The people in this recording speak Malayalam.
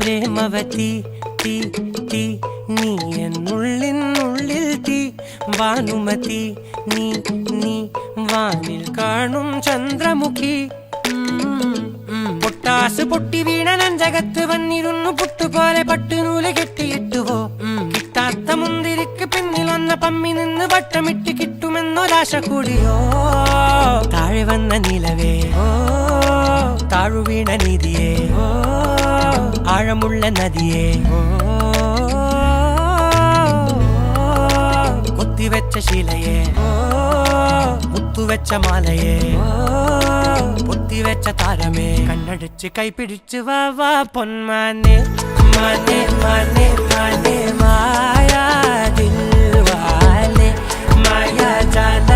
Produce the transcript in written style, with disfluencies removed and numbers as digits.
പ്രേമവതി തീ തീ നീ എന്നുള്ളിൽ തീ ഭാനുമതി നീ നീ വാനിൽ കാണും ചന്ദ്രമുഖി പൊട്ടാസ് പൊട്ടി വീണ നെഞ്ചകത്ത് വന്നിരുന്നു പുട്ടുപോലെ പട്ടുനൂല് കെട്ടിയിട്ടുവോ കിട്ടാത്ത മുന്തിരിക്ക് പിന്നിൽ വന്ന പമ്മി നിന്ന് വട്ടമിട്ട് കിട്ടുമെന്നൊരാശ കൂടിയോ താഴെ വന്ന നിലവേ താഴു വീണ നിധിയേ ആഴമുള്ള നദിയേ കൊത്തിവെച്ച ശിലയേ മുത്തുവെച്ച മാലയേ പൊത്തിവെച്ച താരമേ കണ്ണടിച്ച് കൈപിടിച്ച് വാ വാ പൊന്മാനെ മാനെ മാനെ മാനെ മായാ ദിൽവാലെ മായാ ജാല